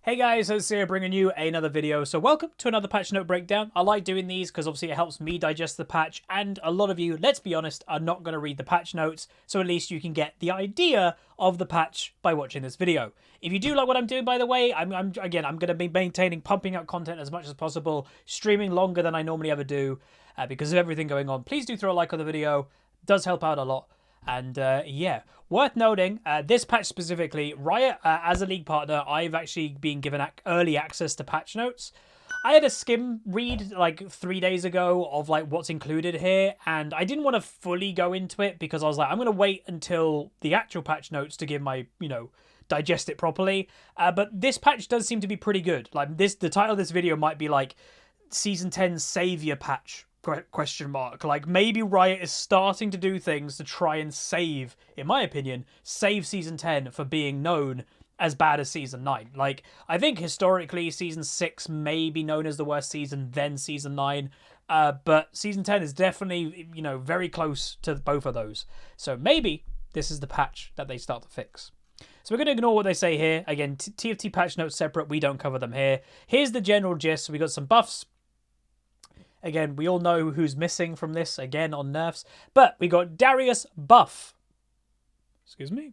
Hey guys, it's here bringing you another video. So welcome to another patch note breakdown. I like doing these because obviously it helps me digest the patch, and a lot of you, let's be honest, are not going to read the patch notes, so at least you can get the idea of the patch by watching this video. If you do like what I'm doing, by the way, I'm going to be maintaining pumping out content as much as possible, streaming longer than I normally ever do because of everything going on. Please do throw a like on the video. It does help out a lot. And yeah, worth noting, this patch specifically, Riot, as a league partner, I've actually been given early access to patch notes. I had a skim read like 3 days ago of like what's included here, and I didn't want to fully go into it because I was like, I'm going to wait until the actual patch notes to give my, digest it properly. But this patch does seem to be pretty good. Like the title of this video might be like Season 10 Savior Patch. Question mark. Like maybe Riot is starting to do things to try and save, in my opinion, save Season 10 for being known as bad as Season 9. Like I think historically Season 6 may be known as the worst season, then Season 9. But Season 10 is definitely, very close to both of those. So maybe this is the patch that they start to fix. So we're going to ignore what they say here. Again, TFT patch notes separate. We don't cover them here. Here's the general gist. We got some buffs. Again, we all know who's missing from this, again, on nerfs. But we got Darius buff. Excuse me?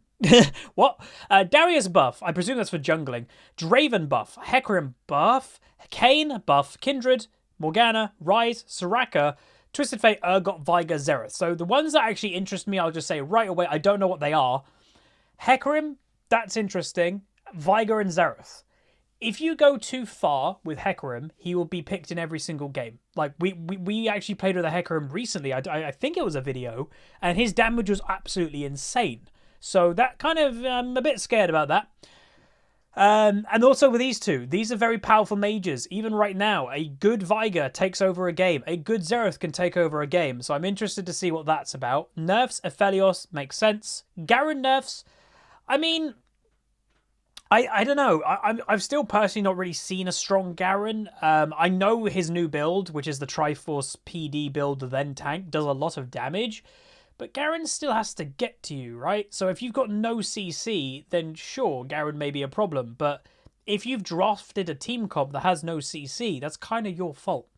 What? Darius buff. I presume that's for jungling. Draven buff. Hecarim buff. Kayn buff. Kindred. Morgana. Ryze. Soraka. Twisted Fate. Urgot. Veigar. Xerath. So the ones that actually interest me, I'll just say right away, I don't know what they are. Hecarim, that's interesting. Veigar and Xerath. If you go too far with Hecarim, he will be picked in every single game. Like, we actually played with a Hecarim recently. I think it was a video, and his damage was absolutely insane. So that kind of, I'm a bit scared about that. And also with these two, these are very powerful mages. Even right now, a good Veigar takes over a game. A good Xerath can take over a game. So I'm interested to see what that's about. Nerfs, Aphelios, makes sense. Garen nerfs, I mean, I don't know. I've still personally not really seen a strong Garen. I know his new build, which is the Triforce PD build, then tank, does a lot of damage. But Garen still has to get to you, right? So if you've got no CC, then sure, Garen may be a problem. But if you've drafted a team comp that has no CC, that's kind of your fault.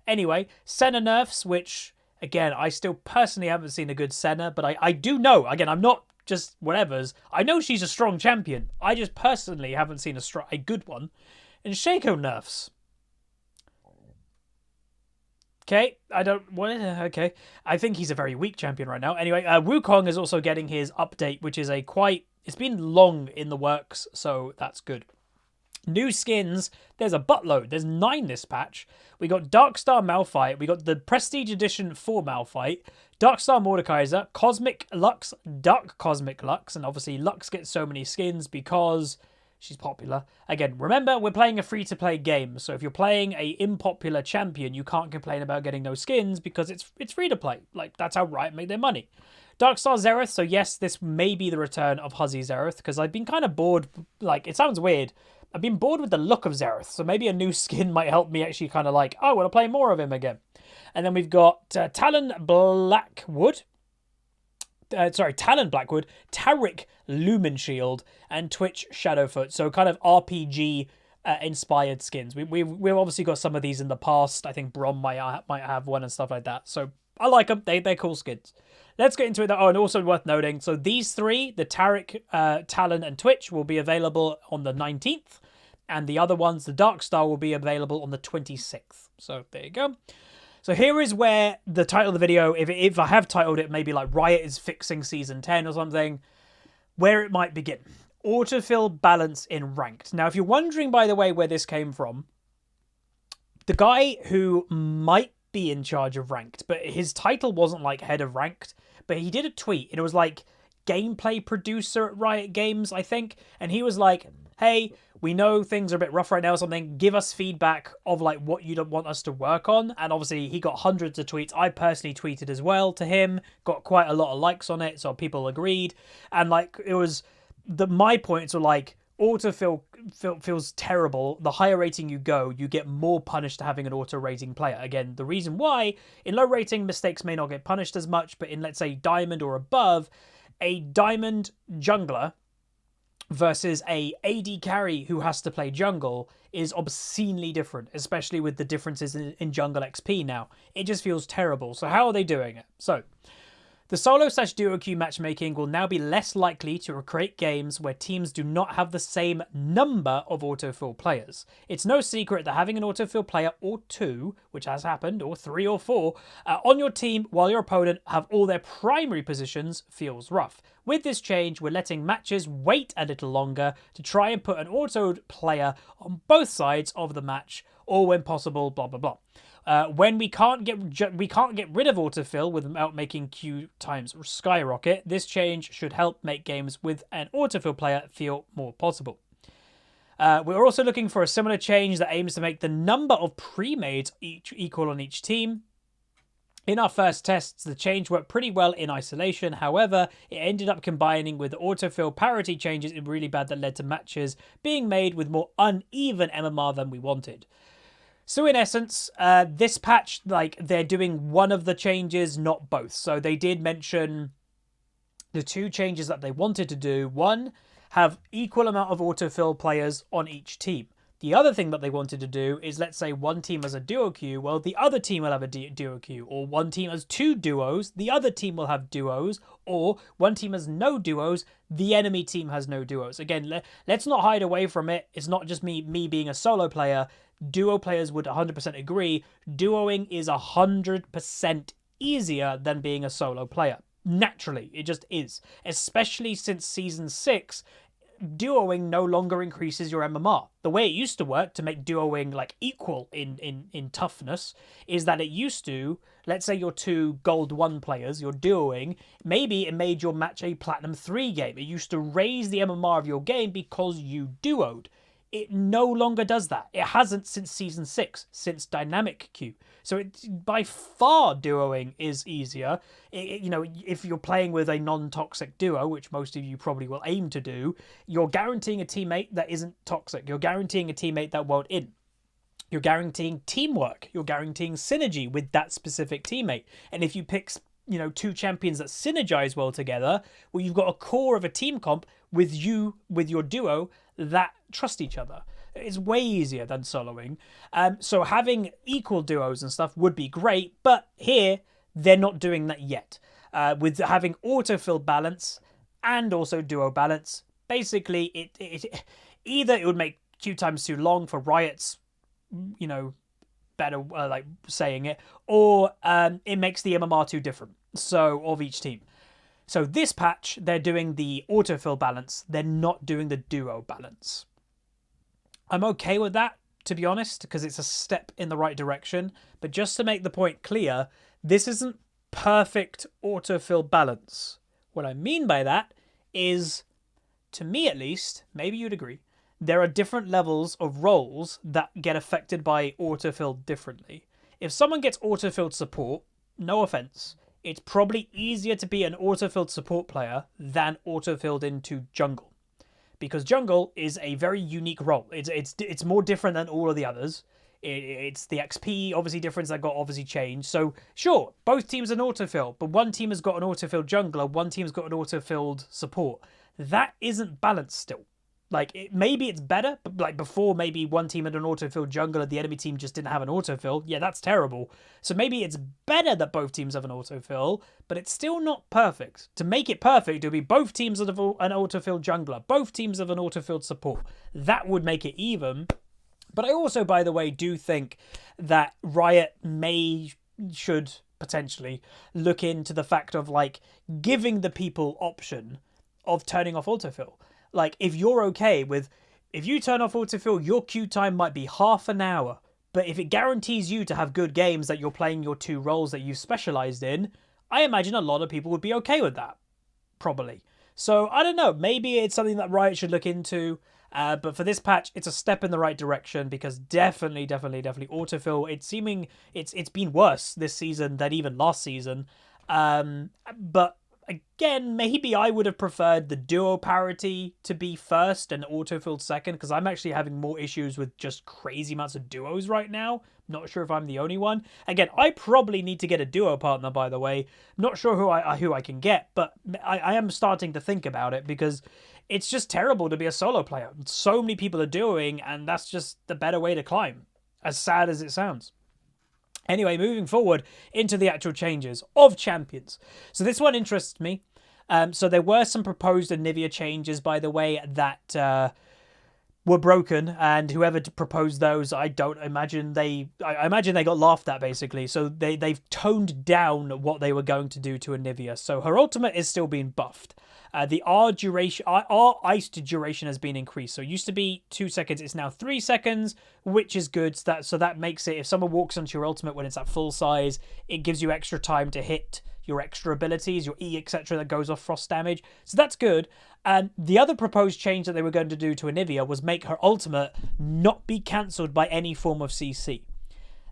Anyway, Senna nerfs, which, again, I still personally haven't seen a good Senna. But I do know, again, I'm not just whatever's. I know she's a strong champion. I just personally haven't seen a good one. And Shaco nerfs. Okay, okay. I think he's a very weak champion right now. Anyway, Wukong is also getting his update, which is it's been long in the works, so that's good. New skins, there's a buttload. There's 9 this patch. We got Darkstar Malphite. We got the Prestige Edition for Malphite. Darkstar Mordekaiser. Cosmic Lux. Dark Cosmic Lux. And obviously Lux gets so many skins because she's popular. Again, remember, we're playing a free-to-play game. So if you're playing a unpopular champion, you can't complain about getting no skins because it's free-to-play. Like, that's how Riot make their money. Darkstar Xerath. So yes, this may be the return of HuzzyGames because I've been kind of bored. Like, it sounds weird. I've been bored with the look of Xerath, so maybe a new skin might help me actually kind of like, oh, I want to play more of him again. And then we've got Talon Blackwood, Taric Lumen Shield, and Twitch Shadowfoot. So kind of RPG inspired skins. We've obviously got some of these in the past. I think Brom might have one and stuff like that. So I like them. They're cool skins. Let's get into it. Oh, and also worth noting, so these three, the Taric, Talon, and Twitch, will be available on the 19th. And the other ones, the Darkstar, will be available on the 26th. So there you go. So here is where the title of the video, if I have titled it maybe like Riot is fixing Season 10 or something, where it might begin. Autofill balance in ranked. Now, if you're wondering, by the way, where this came from, the guy who might be in charge of ranked, but his title wasn't like head of ranked, but he did a tweet and it was like gameplay producer at Riot Games, I think, and he was like, hey, we know things are a bit rough right now or something, give us feedback of like what you don't want us to work on. And obviously he got hundreds of tweets. I personally tweeted as well to him, got quite a lot of likes on it, so people agreed. And like it was my points were like, autofill feels terrible. The higher rating you go, you get more punished to having an auto rating player. Again, the reason why in low rating mistakes may not get punished as much, but in let's say diamond or above, a diamond jungler versus a AD carry who has to play jungle is obscenely different, especially with the differences in jungle XP now. It just feels terrible. So how are they doing it? So the solo/duo queue matchmaking will now be less likely to recreate games where teams do not have the same number of autofill players. It's no secret that having an autofill player or two, which has happened, or three or four, on your team while your opponent have all their primary positions feels rough. With this change, we're letting matches wait a little longer to try and put an autoed player on both sides of the match, or when possible, blah blah blah. When we can't get rid of autofill without making queue times skyrocket, this change should help make games with an autofill player feel more possible. We're also looking for a similar change that aims to make the number of pre-mades equal on each team. In our first tests, the change worked pretty well in isolation. However, it ended up combining with autofill parity changes in really bad that led to matches being made with more uneven MMR than we wanted. So in essence, this patch, like, they're doing one of the changes, not both. So they did mention the two changes that they wanted to do. One, have equal amount of autofill players on each team. The other thing that they wanted to do is, let's say one team has a duo queue, well, the other team will have a duo queue. Or one team has two duos, the other team will have duos. Or one team has no duos, the enemy team has no duos. Again, let's not hide away from it. It's not just me being a solo player. Duo players would 100% agree. Duoing is 100% easier than being a solo player. Naturally, it just is. Especially since Season 6, duoing no longer increases your MMR. The way it used to work to make duoing like equal in toughness is that it used to, let's say you're two Gold 1 players, you're duoing, maybe it made your match a Platinum 3 game. It used to raise the MMR of your game because you duoed. It no longer does that. It hasn't since Season 6, since Dynamic Queue. So by far duoing is easier. You know, if you're playing with a non-toxic duo, which most of you probably will aim to do, you're guaranteeing a teammate that isn't toxic. You're guaranteeing a teammate that won't in. You're guaranteeing teamwork. You're guaranteeing synergy with that specific teammate. And if you pick, you know, two champions that synergize well together, well, you've got a core of a team comp with your duo that trust each other. It's way easier than soloing. So having equal duos and stuff would be great, but here they're not doing that yet. With having autofill balance and also duo balance, basically it either it would make queue times too long for Riot's, you know, better like saying it, or it makes the MMR too different. So of each team. So this patch, they're doing the autofill balance. They're not doing the duo balance. I'm okay with that, to be honest, because it's a step in the right direction. But just to make the point clear, this isn't perfect autofill balance. What I mean by that is, to me at least, maybe you'd agree, there are different levels of roles that get affected by autofill differently. If someone gets autofilled support, no offense, it's probably easier to be an autofilled support player than autofilled into jungle. Because jungle is a very unique role. It's more different than all of the others. It's the XP, obviously, difference that got obviously changed. So, sure, both teams are an autofill, but one team has got an autofilled jungler, one team's got an autofilled support. That isn't balanced still. Like, maybe it's better, but like before, maybe one team had an autofill jungler, the enemy team just didn't have an autofill. Yeah, that's terrible. So maybe it's better that both teams have an autofill, but it's still not perfect. To make it perfect, it would be both teams have an autofill jungler, both teams have an autofilled support. That would make it even. But I also, by the way, do think that Riot should potentially look into the fact of, like, giving the people option of turning off autofill. Like, if you're okay with, if you turn off autofill, your queue time might be half an hour. But if it guarantees you to have good games that you're playing your two roles that you've specialized in, I imagine a lot of people would be okay with that. Probably. So, I don't know. Maybe it's something that Riot should look into. But for this patch, it's a step in the right direction because definitely autofill. It's been worse this season than even last season. But again, maybe I would have preferred the duo parity to be first and autofill second, because I'm actually having more issues with just crazy amounts of duos right now. Not sure if I'm the only one. Again, I probably need to get a duo partner, by the way. Not sure who I can get, but I am starting to think about it, because it's just terrible to be a solo player. So many people are doing, and that's just the better way to climb, as sad as it sounds. Anyway, moving forward into the actual changes of champions. So this one interests me. So there were some proposed Anivia changes, by the way, that were broken, and whoever proposed those, I imagine they got laughed at, basically. So they've toned down what they were going to do to Anivia. So her ultimate is still being buffed. The R iced duration has been increased. So it used to be 2 seconds, it's now 3 seconds, which is good. So that makes it, if someone walks onto your ultimate when it's at full size, it gives you extra time to hit your extra abilities, your E, etc., that goes off frost damage. So that's good. And the other proposed change that they were going to do to Anivia was make her ultimate not be cancelled by any form of CC.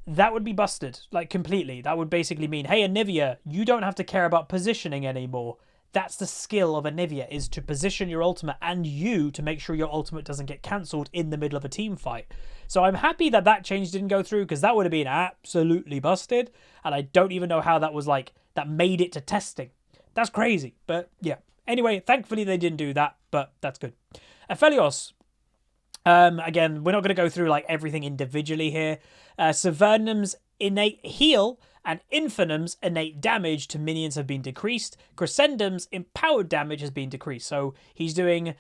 That would be busted, like, completely. That would basically mean, hey, Anivia, you don't have to care about positioning anymore. That's the skill of Anivia, is to position your ultimate and you to make sure your ultimate doesn't get cancelled in the middle of a team fight. So I'm happy that that change didn't go through, because that would have been absolutely busted. And I don't even know how that was, like, that made it to testing. That's crazy. But yeah. Anyway, thankfully they didn't do that, but that's good. Aphelios. Again, we're not going to go through like everything individually here. Severnum's innate heal and Infernum's innate damage to minions have been decreased. Crescendum's empowered damage has been decreased. So he's doing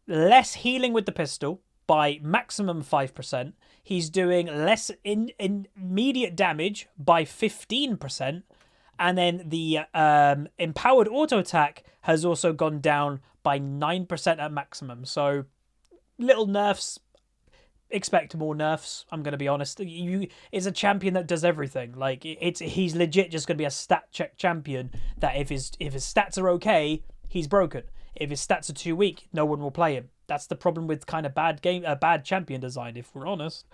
less healing with the pistol by maximum 5%. He's doing less immediate damage by 15%. And then the empowered auto attack has also gone down by 9% at maximum. So little nerfs. Expect more nerfs, I'm going to be honest. It's a champion that does everything. Like, he's legit just going to be a stat check champion that if his stats are okay, he's broken. If his stats are too weak, no one will play him. That's the problem with kind of bad champion design, if we're honest.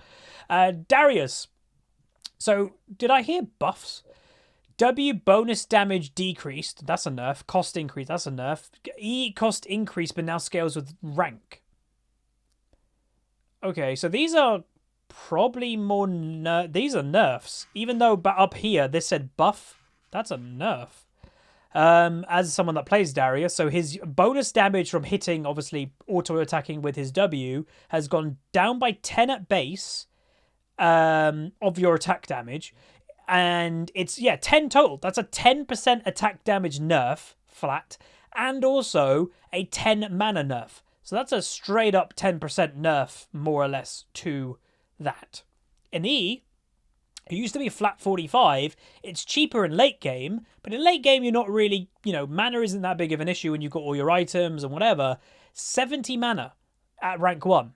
Darius. So, did I hear buffs? W bonus damage decreased. That's a nerf. Cost increase. That's a nerf. E cost increase, but now scales with rank. Okay, so these are probably more these are nerfs. Even though up here this said buff, that's a nerf. As someone that plays Darius, so his bonus damage from hitting, obviously auto-attacking with his W, has gone down by 10 at base of your attack damage. And it's, 10 total. That's a 10% attack damage nerf, flat, and also a 10 mana nerf. So that's a straight up 10% nerf, more or less, to that. In E, it used to be flat 45. It's cheaper in late game, but in late game, you're not really, mana isn't that big of an issue when you've got all your items and whatever. 70 mana at rank 1.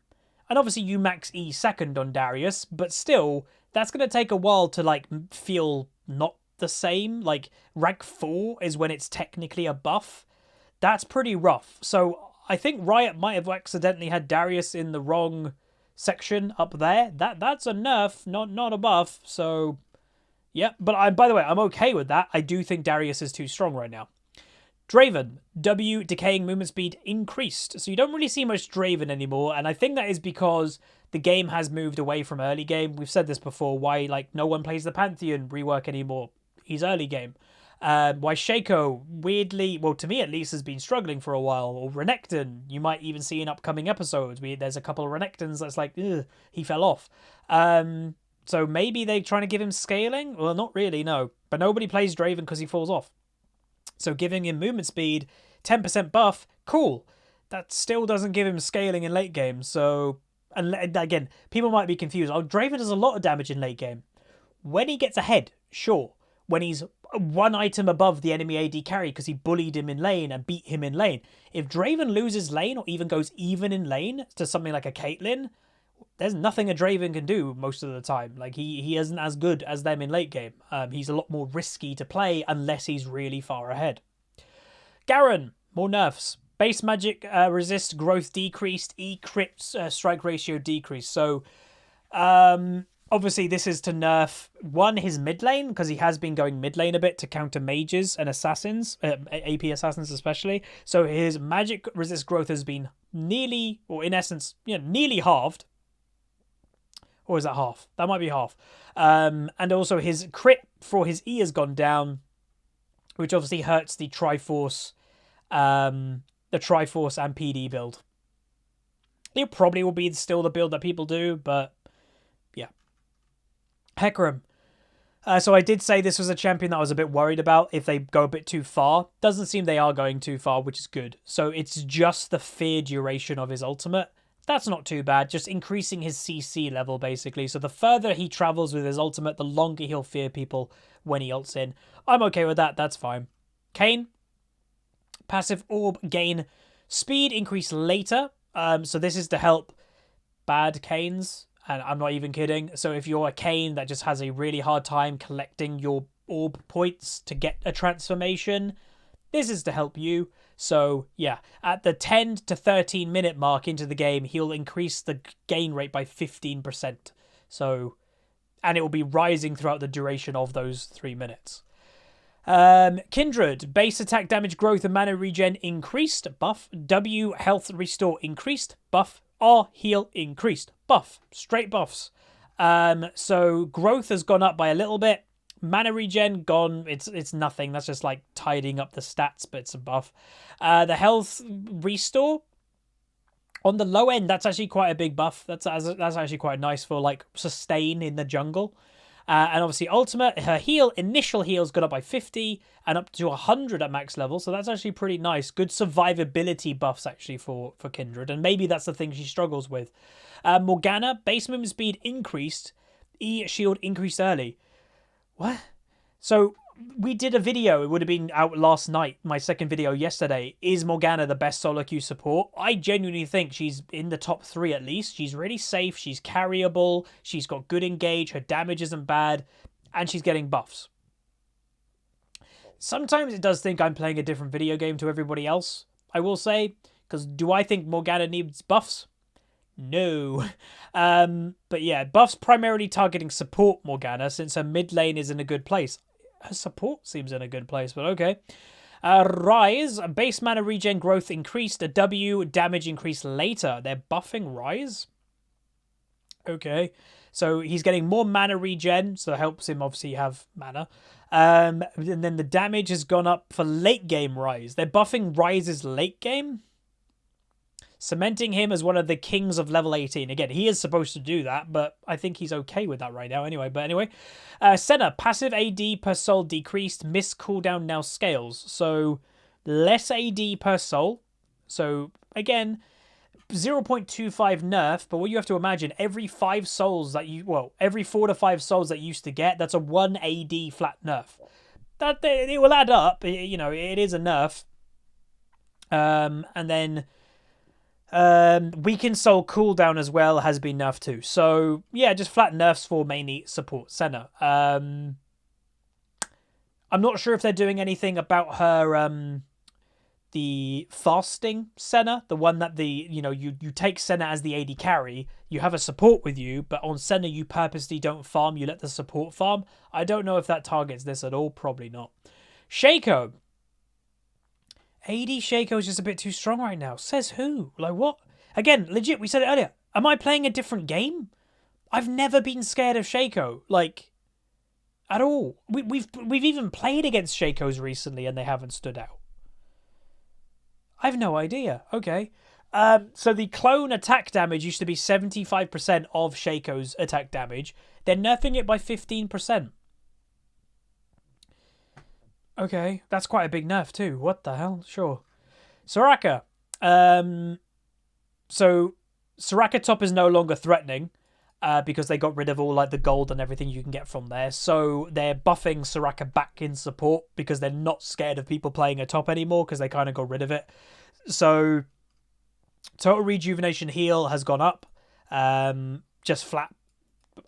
And obviously you max E second on Darius, but still, that's going to take a while to, like, feel not the same. Like, rank 4 is when it's technically a buff. That's pretty rough. So I think Riot might have accidentally had Darius in the wrong section up there. That's a nerf, not a buff. So, yeah. But by the way, I'm okay with that. I do think Darius is too strong right now. Draven, W decaying movement speed increased. So you don't really see much Draven anymore. And I think that is because the game has moved away from early game. We've said this before. Why, like, no one plays the Pantheon rework anymore. He's early game. Why Shaco, weirdly, well, to me at least, has been struggling for a while. Or Renekton, you might even see in upcoming episodes. There's a couple of Renektons that's like, he fell off. So maybe they're trying to give him scaling? Well, not really, no. But nobody plays Draven because he falls off. So giving him movement speed, 10% buff, cool. That still doesn't give him scaling in late game. So, and again, people might be confused. Oh, Draven does a lot of damage in late game. When he gets ahead, sure. When he's one item above the enemy AD carry because he bullied him in lane and beat him in lane. If Draven loses lane or even goes even in lane to something like a Caitlyn, there's nothing a Draven can do most of the time. Like, he isn't as good as them in late game. He's a lot more risky to play unless he's really far ahead. Garen, more nerfs. Base magic resist growth decreased. E crit strike ratio decreased. So, obviously, this is to nerf, one, his mid lane, because he has been going mid lane a bit to counter mages and assassins, AP assassins especially. So his magic resist growth has been nearly, or in essence, nearly halved. Or is that half? That might be half. And also his crit for his E has gone down, which obviously hurts the Triforce the Triforce and PD build. It probably will be still the build that people do, but yeah. Hecarim. So I did say this was a champion that I was a bit worried about if they go a bit too far. Doesn't seem they are going too far, which is good. So it's just the fear duration of his ultimate. That's not too bad. Just increasing his CC level, basically. So the further he travels with his ultimate, the longer he'll fear people when he ults in. I'm okay with that. That's fine. Kayn. Passive orb gain speed increase later. So this is to help bad Kayns. And I'm not even kidding. So if you're a Kayn that just has a really hard time collecting your orb points to get a transformation, this is to help you. So yeah, at the 10 to 13 minute mark into the game, he'll increase the gain rate by 15%. So, and it will be rising throughout the duration of those 3 minutes. Kindred, base attack damage growth and mana regen increased, buff. W health restore increased, buff. R heal increased, buff. Straight buffs. So growth has gone up by a little bit. Mana regen gone. It's nothing. That's just like tidying up the stats, but it's a buff. The health restore on the low end, that's actually quite a big buff. That's actually quite nice for like sustain in the jungle. And obviously ultimate, her initial heal's got up by 50 and up to 100 at max level. So that's actually pretty nice. Good survivability buffs actually for Kindred. And maybe that's the thing she struggles with. Morgana, base movement speed increased. E shield increased early. What? So we did a video. It would have been out last night. My second video yesterday. Is Morgana the best solo queue support? I genuinely think she's in the top 3 at least. She's really safe. She's carryable. She's got good engage. Her damage isn't bad. And she's getting buffs. Sometimes it does think I'm playing a different video game to everybody else, I will say. Because do I think Morgana needs buffs? No. But yeah, buffs primarily targeting support Morgana since her mid lane is in a good place. Her support seems in a good place, but okay. Rise, base mana regen growth increased. A W, damage increase later. They're buffing Rise? Okay. So he's getting more mana regen, so it helps him obviously have mana. And then the damage has gone up for late game Rise. They're buffing Rise's late game? Cementing him as one of the kings of level 18. Again, he is supposed to do that, but I think he's okay with that right now anyway. But anyway, Senna, passive AD per soul decreased. Miss cooldown now scales. So less AD per soul. So again, 0.25 nerf. But what you have to imagine, every 5 souls that you... Well, every 4 to 5 souls that you used to get, that's a 1 AD flat nerf. That it will add up. You know, it is a nerf. And then... Weakened Soul cooldown as well has been nerfed too. So, yeah, just flat nerfs for mainly support Senna. I'm not sure if they're doing anything about her, the fasting Senna. The one that you take Senna as the AD carry. You have a support with you, but on Senna you purposely don't farm. You let the support farm. I don't know if that targets this at all. Probably not. Shaco. AD Shaco is just a bit too strong right now. Says who? Like what? Again, legit, we said it earlier. Am I playing a different game? I've never been scared of Shaco. Like, at all. We've even played against Shacos recently and they haven't stood out. I've no idea. Okay. So the clone attack damage used to be 75% of Shaco's attack damage. They're nerfing it by 15%. Okay, that's quite a big nerf too. What the hell? Sure. Soraka. So Soraka top is no longer threatening because they got rid of all like the gold and everything you can get from there. So they're buffing Soraka back in support because they're not scared of people playing a top anymore because they kind of got rid of it. So total rejuvenation heal has gone up, just flat.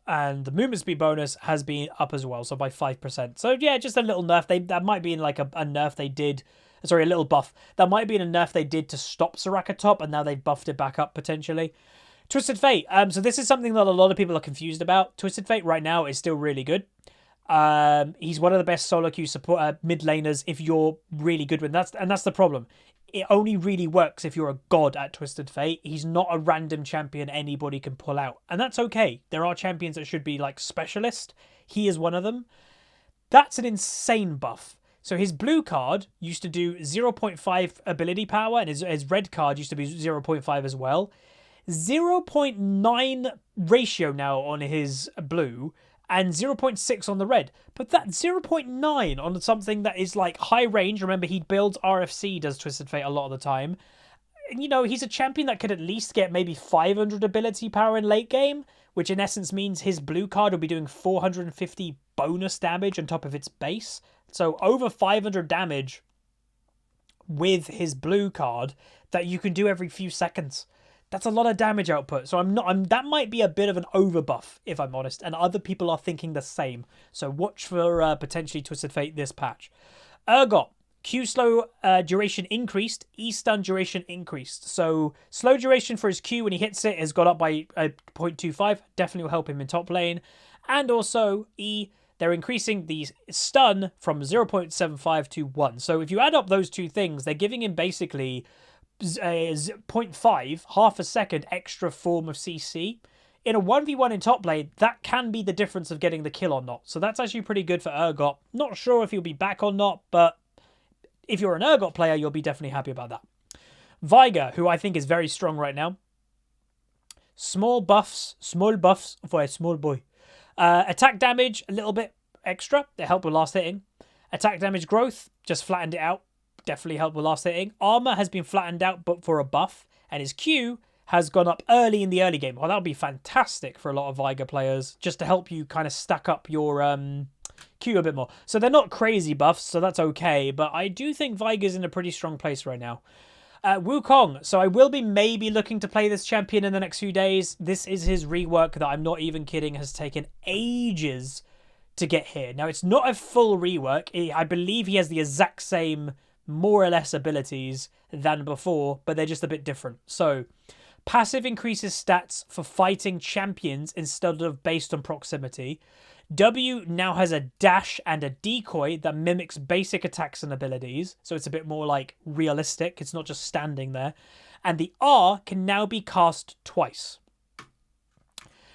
And the movement speed bonus has been up as well, so by 5%. So yeah, just a little nerf. That might be in like a nerf they did. Sorry, a little buff. That might be in a nerf they did to stop Soraka top, and now they've buffed it back up potentially. Twisted Fate. So this is something that a lot of people are confused about. Twisted Fate right now is still really good. He's one of the best solo queue support mid laners if you're really good with that, and that's the problem. It only really works if you're a god at Twisted Fate. He's not a random champion anybody can pull out. And that's okay. There are champions that should be like specialist. He is one of them. That's an insane buff. So his blue card used to do 0.5 ability power, and his red card used to be 0.5 as well. 0.9 ratio now on his blue, and 0.6 on the red. But that 0.9 on something that is like high range, remember he builds RFC, does Twisted Fate a lot of the time. And, you know, he's a champion that could at least get maybe 500 ability power in late game, which in essence means his blue card will be doing 450 bonus damage on top of its base. So over 500 damage with his blue card that you can do every few seconds. That's a lot of damage output. So that might be a bit of an overbuff, if I'm honest, and other people are thinking the same. So watch for potentially Twisted Fate this patch. Urgot, Q slow duration increased, E stun duration increased. So slow duration for his Q when he hits it has got up by 0.25. Definitely will help him in top lane. And also E, they're increasing the stun from 0.75 to 1. So if you add up those two things, they're giving him basically 0.5, half a second extra form of CC. In a 1v1 in top lane, that can be the difference of getting the kill or not. So that's actually pretty good for Urgot. Not sure if he'll be back or not, but if you're an Urgot player, you'll be definitely happy about that. Veigar, who I think is very strong right now. Small buffs for a small boy. Attack damage, a little bit extra. They help with last hitting. Attack damage growth, just flattened it out. Definitely help with last hitting. Armor has been flattened out, but for a buff. And his Q has gone up early in the early game. Well, that would be fantastic for a lot of Veigar players, just to help you kind of stack up your Q a bit more. So they're not crazy buffs, so that's okay. But I do think Veigar's in a pretty strong place right now. Wukong. So I will be maybe looking to play this champion in the next few days. This is his rework that I'm not even kidding has taken ages to get here. Now, it's not a full rework. I believe he has the exact same, more or less, abilities than before, but they're just a bit different. So passive increases stats for fighting champions instead of based on proximity. W now has a dash and a decoy that mimics basic attacks and abilities. So it's a bit more like realistic. It's not just standing there. And the R can now be cast twice.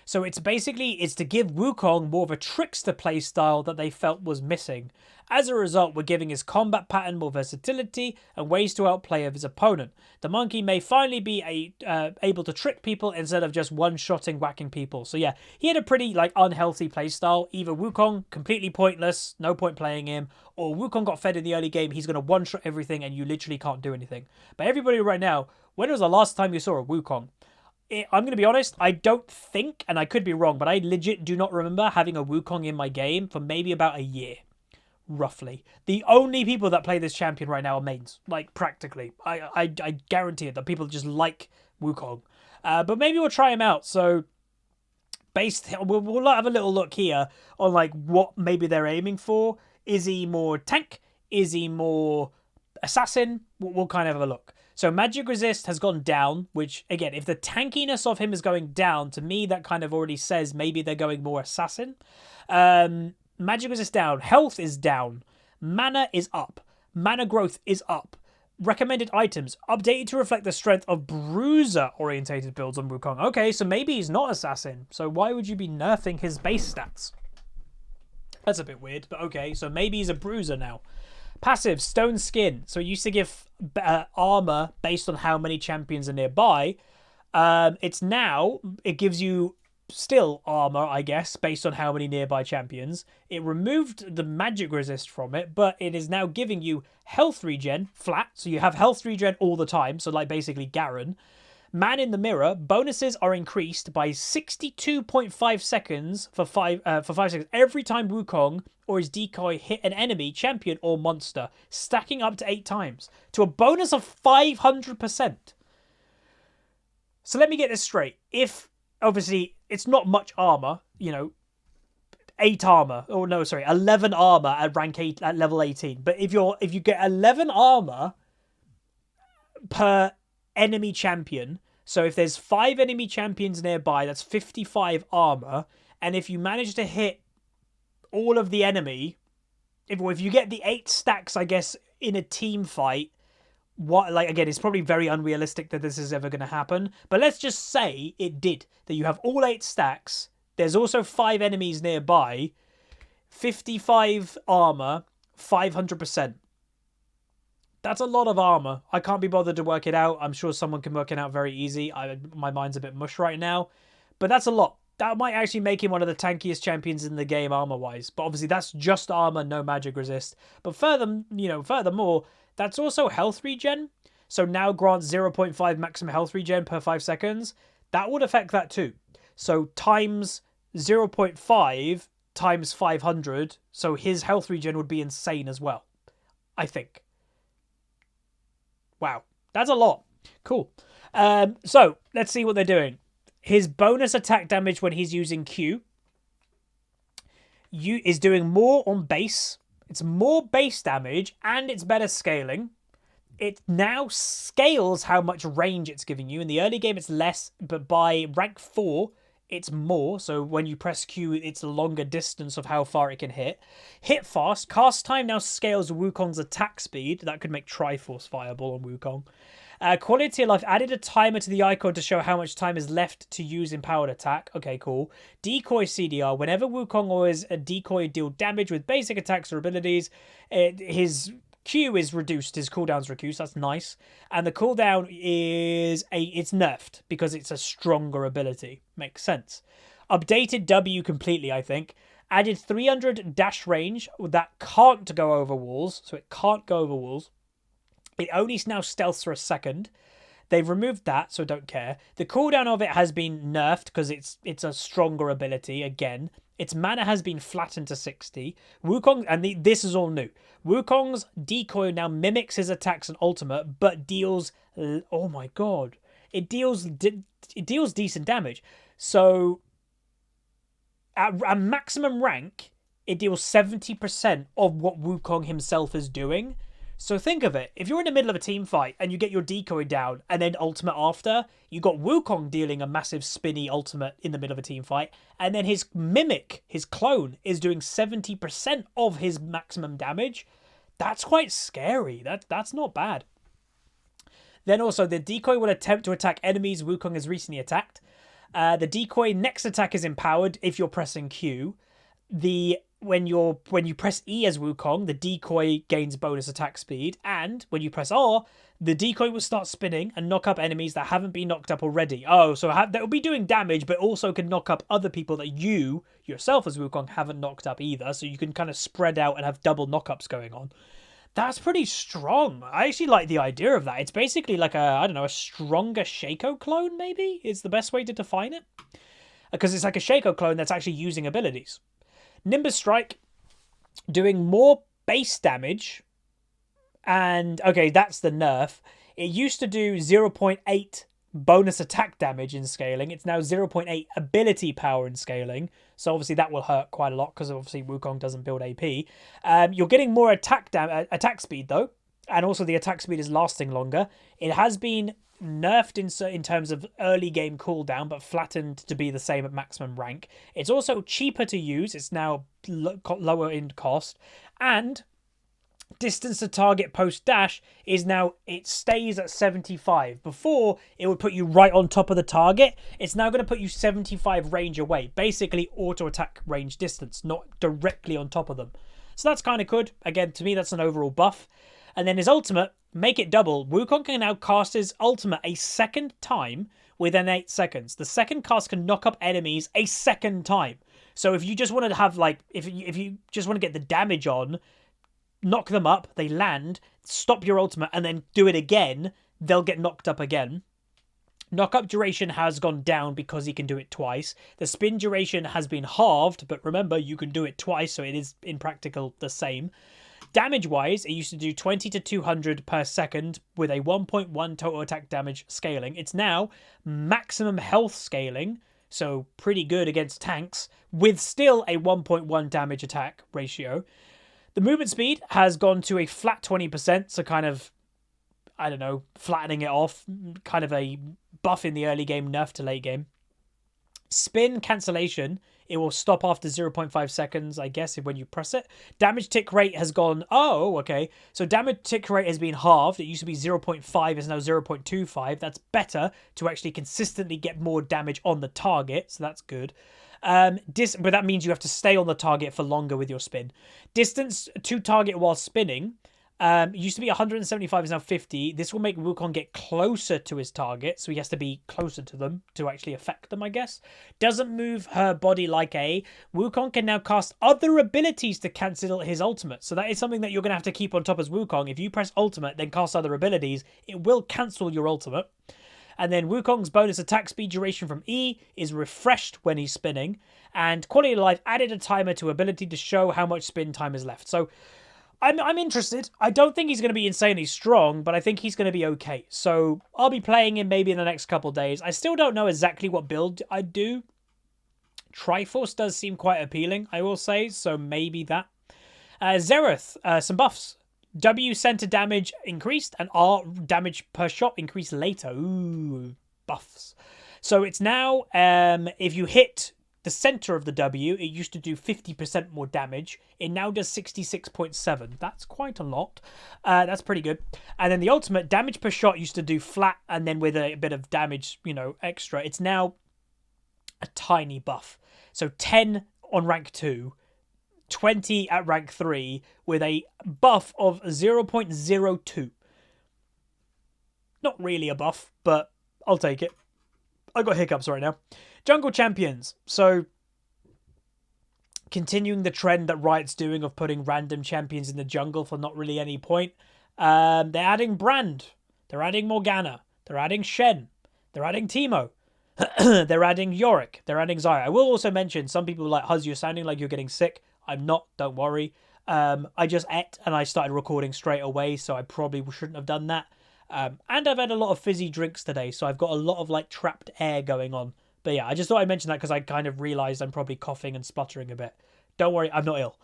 So it's to give Wukong more of a trickster playstyle that they felt was missing. As a result, we're giving his combat pattern more versatility and ways to outplay of his opponent. The monkey may finally be able to trick people instead of just one-shotting, whacking people. So yeah, he had a pretty unhealthy playstyle. Either Wukong, completely pointless, no point playing him, or Wukong got fed in the early game, he's going to one-shot everything and you literally can't do anything. But everybody right now, when was the last time you saw a Wukong? I'm going to be honest, I don't think, and I could be wrong, but I legit do not remember having a Wukong in my game for maybe about a year, roughly. The only people that play this champion right now are mains, practically. I guarantee it that people just like Wukong. But maybe we'll try him out. So we'll have a little look here on what maybe they're aiming for. Is he more tank? Is he more assassin? We'll kind of have a look. So magic resist has gone down, which, again, if the tankiness of him is going down, to me, that kind of already says maybe they're going more assassin. Magic resist down. Health is down. Mana is up. Mana growth is up. Recommended items updated to reflect the strength of bruiser-orientated builds on Wukong. Okay, so maybe he's not assassin. So why would you be nerfing his base stats? That's a bit weird, but okay. So maybe he's a bruiser now. Passive, Stone Skin. So it used to give armor based on how many champions are nearby. It gives you still armor, I guess, based on how many nearby champions. It removed the magic resist from it, but it is now giving you health regen flat. So you have health regen all the time. So basically Garen. Man in the Mirror, bonuses are increased by 62.5 seconds for 5 seconds every time Wukong or his decoy hit an enemy, champion, or monster, stacking up to 8 times, to a bonus of 500%. So let me get this straight. If, obviously, it's not much armor, 8 armor, 11 armor at rank 8, at level 18. But if you get 11 armor per enemy champion, so if there's 5 enemy champions nearby, that's 55 armor, and if you manage to hit all of the enemy, if you get the 8 stacks, I guess, in a team fight, again, it's probably very unrealistic that this is ever going to happen, but let's just say it did, that you have all 8 stacks, there's also 5 enemies nearby, 55 armor, 500%. That's a lot of armor. I can't be bothered to work it out. I'm sure someone can work it out very easy. My mind's a bit mush right now. But that's a lot. That might actually make him one of the tankiest champions in the game armor-wise. But obviously that's just armor, no magic resist. But furthermore, that's also health regen. So now grants 0.5 maximum health regen per 5 seconds. That would affect that too. So times 0.5 times 500. So his health regen would be insane as well, I think. Wow, that's a lot. Cool. So let's see what they're doing. His bonus attack damage when he's using Q is doing more on base. It's more base damage and it's better scaling. It now scales how much range it's giving you. In the early game, it's less, but by rank 4, it's more. So when you press Q, it's a longer distance of how far it can hit. Hit fast. Cast time now scales Wukong's attack speed. That could make Triforce viable on Wukong. Quality of life. Added a timer to the icon to show how much time is left to use empowered attack. Okay, cool. Decoy CDR. Whenever Wukong or his decoy deal damage with basic attacks or abilities, his Q is reduced. His cooldown's reduced. That's nice. And the cooldown it's nerfed because it's a stronger ability. Makes sense. Updated W completely, I think. Added 300 dash range that can't go over walls. So it can't go over walls. It only now stealths for a second. They've removed that, so don't care. The cooldown of it has been nerfed because it's a stronger ability again. Its mana has been flattened to 60. Wukong, and this is all new. Wukong's decoy now mimics his attacks and ultimate, but deals. Oh my god! It deals decent damage. So at maximum rank, it deals 70% of what Wukong himself is doing. So think of it. If you're in the middle of a team fight and you get your decoy down and then ultimate after, you got Wukong dealing a massive spinny ultimate in the middle of a team fight, and then his mimic, his clone, is doing 70% of his maximum damage. That's quite scary. That's not bad. Then also, the decoy will attempt to attack enemies Wukong has recently attacked. The decoy next attack is empowered if you're pressing Q. When you press E as Wukong, the decoy gains bonus attack speed, and when you press R, the decoy will start spinning and knock up enemies that haven't been knocked up already. Oh, so that will be doing damage, but also can knock up other people that you, yourself as Wukong, haven't knocked up either, so you can kind of spread out and have double knockups going on. That's pretty strong. I actually like the idea of that. It's basically like a stronger Shaco clone, maybe, is the best way to define it. Because it's like a Shaco clone that's actually using abilities. Nimbus Strike, doing more base damage, and okay, that's the nerf. It used to do 0.8 bonus attack damage in scaling. It's now 0.8 ability power in scaling, so obviously that will hurt quite a lot because obviously Wukong doesn't build AP. You're getting more attack speed though, and also the attack speed is lasting longer. It has been nerfed in terms of early game cooldown, but flattened to be the same at maximum rank. It's also cheaper to use. It's now lower in cost, and distance to target post dash is now, it stays at 75. Before it would put you right on top of the target. It's now going to put you 75 range away, basically auto attack range distance, not directly on top of them. So that's kind of good. Again, to me, that's an overall buff. And then his ultimate, make it double. Wukong can now cast his ultimate a second time within 8 seconds. The second cast can knock up enemies a second time. So if you just want to have, like, if you just want to get the damage on, knock them up, they land, stop your ultimate, and then do it again, they'll get knocked up again. Knock-up duration has gone down because he can do it twice. The spin duration has been halved, but remember, you can do it twice, so it is, in practical, the same. Damage-wise, it used to do 20 to 200 per second with a 1.1 total attack damage scaling. It's now maximum health scaling, so pretty good against tanks, with still a 1.1 damage attack ratio. The movement speed has gone to a flat 20%, so kind of, I don't know, flattening it off, kind of a buff in the early game, nerf to late game. Spin cancellation, it will stop after 0.5 seconds, I guess, when you press it. Damage tick rate has gone, oh, okay. So damage tick rate has been halved. It used to be 0.5, it's now 0.25. That's better to actually consistently get more damage on the target, so that's good. But that means you have to stay on the target for longer with your spin. Distance to target while spinning. It used to be 175, is now 50. This will make Wukong get closer to his target, so he has to be closer to them to actually affect them, I guess. Doesn't move her body like A. Wukong can now cast other abilities to cancel his ultimate. So that is something that you're going to have to keep on top as Wukong. If you press ultimate, then cast other abilities, it will cancel your ultimate. And then Wukong's bonus attack speed duration from E is refreshed when he's spinning. And quality of life added a timer to ability to show how much spin time is left. So I'm interested. I don't think he's going to be insanely strong, but I think he's going to be okay. So I'll be playing him maybe in the next couple of days. I still don't know exactly what build I'd do. Triforce does seem quite appealing, I will say, so maybe that. Xerath, some buffs. W center damage increased and R damage per shot increased later. Ooh, buffs. So it's now, if you hit the center of the W, it used to do 50% more damage. It now does 66.7. That's quite a lot. That's pretty good. And then the ultimate damage per shot used to do flat, and then with a bit of damage, you know, extra. It's now a tiny buff. So 10 on rank 2, 20 at rank 3, with a buff of 0.02. Not really a buff, but I'll take it. I got hiccups right now. Jungle champions. So, continuing the trend that Riot's doing of putting random champions in the jungle for not really any point. They're adding Brand. They're adding Morgana. They're adding Shen. They're adding Teemo. They're adding Yorick. They're adding Zarya. I will also mention, some people are like, Huzz, you're sounding like you're getting sick. I'm not, don't worry. I just ate and I started recording straight away, so I probably shouldn't have done that. And I've had a lot of fizzy drinks today, so I've got a lot of like trapped air going on. But yeah, I just thought I'd mention that because I kind of realised I'm probably coughing and spluttering a bit. Don't worry, I'm not ill.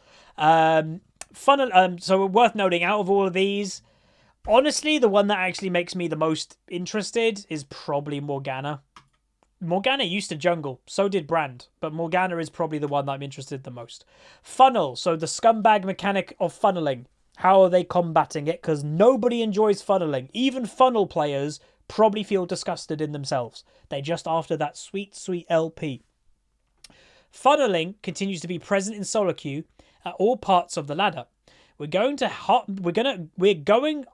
So worth noting, out of all of these, honestly, the one that actually makes me the most interested is probably Morgana. Morgana used to jungle, so did Brand, but Morgana is probably the one that I'm interested the most. Funnel, so the scumbag mechanic of funneling. How are they combating it? Because nobody enjoys funneling. Even funnel players probably feel disgusted in themselves. They're just after that sweet, sweet LP. Funneling continues to be present in solo queue at all parts of the ladder. We're going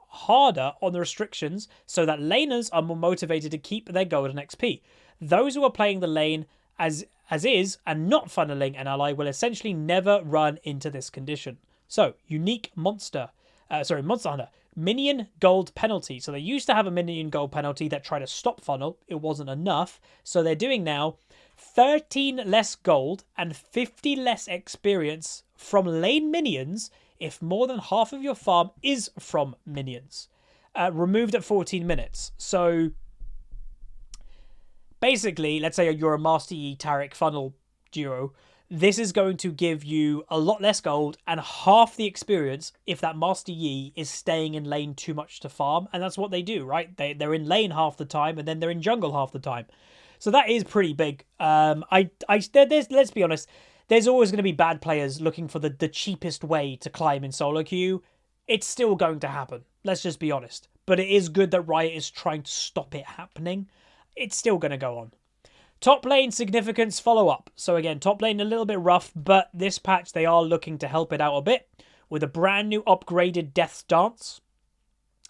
harder on the restrictions so that laners are more motivated to keep their golden XP. Those who are playing the lane as is and not funneling an ally will essentially never run into this condition. So, unique Monster Hunter. Minion gold penalty. So they used to have a minion gold penalty that tried to stop funnel. It wasn't enough. So they're doing now 13 less gold and 50 less experience from lane minions if more than half of your farm is from minions. Removed at 14 minutes. So basically, let's say you're a Master Yi Taric funnel duo. This is going to give you a lot less gold and half the experience if that Master Yi is staying in lane too much to farm. And that's what they do, right? They're in lane half the time and then they're in jungle half the time. So that is pretty big. Let's be honest, there's always going to be bad players looking for the cheapest way to climb in solo queue. It's still going to happen. Let's just be honest. But it is good that Riot is trying to stop it happening. It's still going to go on. Top lane significance follow-up. So again, top lane a little bit rough, but this patch they are looking to help it out a bit with a brand new upgraded Death Dance.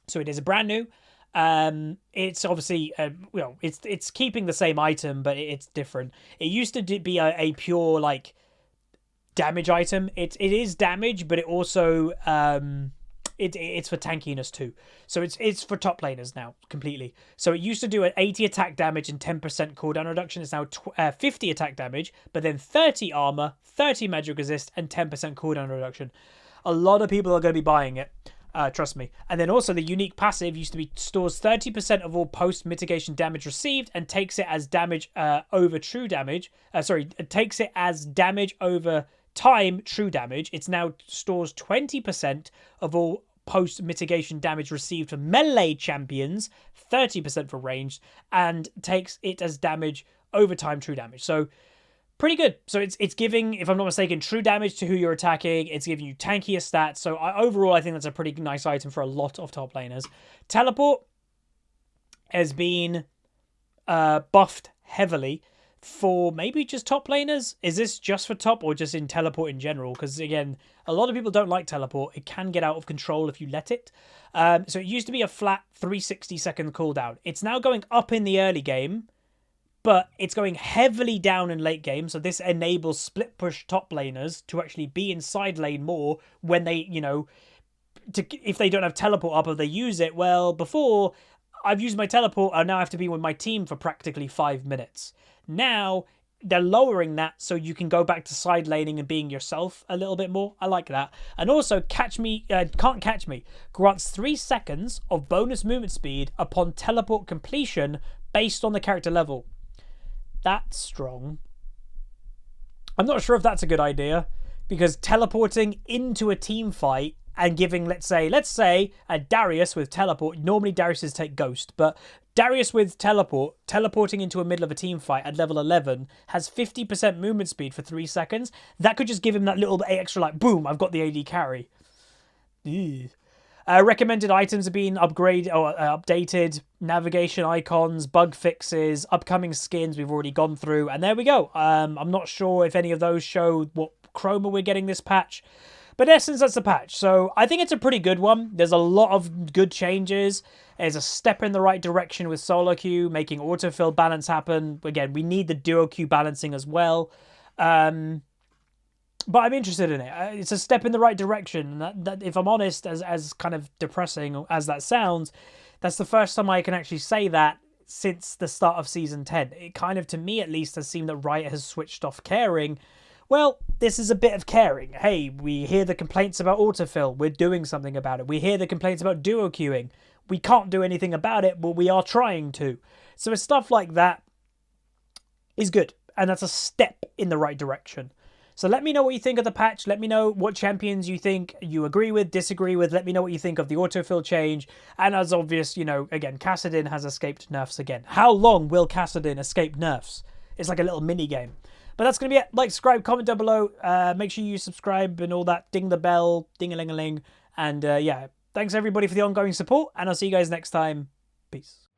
So it is a brand new. It's obviously, it's keeping the same item, but it's different. It used to be a pure, like, damage item. It is damage, but it also, it's for tankiness too. So it's for top laners now, completely. So it used to do an 80 attack damage and 10% cooldown reduction. It's now 50 attack damage, but then 30 armor, 30 magic resist, and 10% cooldown reduction. A lot of people are going to be buying it. Trust me. And then also the unique passive used to be stores 30% of all post-mitigation damage received and takes it as damage over true damage. It takes it as damage over time true damage. It's now stores 20% of all post-mitigation damage received from melee champions, 30% for ranged, and takes it as damage over time true damage. So pretty good. So it's giving, if I'm not mistaken, true damage to who you're attacking. It's giving you tankier stats. So overall, I think that's a pretty nice item for a lot of top laners. Teleport has been buffed heavily for maybe just top laners. Is this just for top or just in teleport in general? Because again, a lot of people don't like teleport. It can get out of control if you let it. So it used to be a flat 360-second cooldown. It's now going up in the early game, but it's going heavily down in late game. So this enables split push top laners to actually be in side lane more when they, you know, if they don't have teleport up or they use it. Well, before, I've used my teleport, I now have to be with my team for practically 5 minutes. Now, they're lowering that so you can go back to side laning and being yourself a little bit more. I like that. And also, Can't Catch Me grants 3 seconds of bonus movement speed upon teleport completion based on the character level. That's strong. I'm not sure if that's a good idea, because teleporting into a team fight and giving, let's say a Darius with teleport, normally Dariuses take Ghost, but Darius with teleporting into a middle of a team fight at level 11 has 50% movement speed for 3 seconds. That could just give him that little bit extra, like, boom, I've got the AD carry. Ew. Recommended items have been updated, navigation icons, bug fixes, upcoming skins we've already gone through, and there we go. I'm not sure if any of those show what chroma we're getting this patch, but in essence, that's the patch. So I think it's a pretty good one. There's a lot of good changes. There's a step in the right direction with solo queue, making autofill balance happen. Again, we need the duo queue balancing as well. But I'm interested in it. It's a step in the right direction. That if I'm honest, as kind of depressing as that sounds, that's the first time I can actually say that since the start of Season 10. It kind of, to me at least, has seemed that Riot has switched off caring. Well, this is a bit of caring. Hey, we hear the complaints about autofill. We're doing something about it. We hear the complaints about duo queuing. We can't do anything about it, but we are trying to. So it's stuff like that is good. And that's a step in the right direction. So let me know what you think of the patch. Let me know what champions you think you agree with, disagree with. Let me know what you think of the autofill change. And as obvious, you know, again, Kassadin has escaped nerfs again. How long will Kassadin escape nerfs? It's like a little mini game. But that's going to be it. Like, subscribe, comment down below. Make sure you subscribe and all that. Ding the bell, ding-a-ling-a-ling. And yeah, thanks everybody for the ongoing support. And I'll see you guys next time. Peace.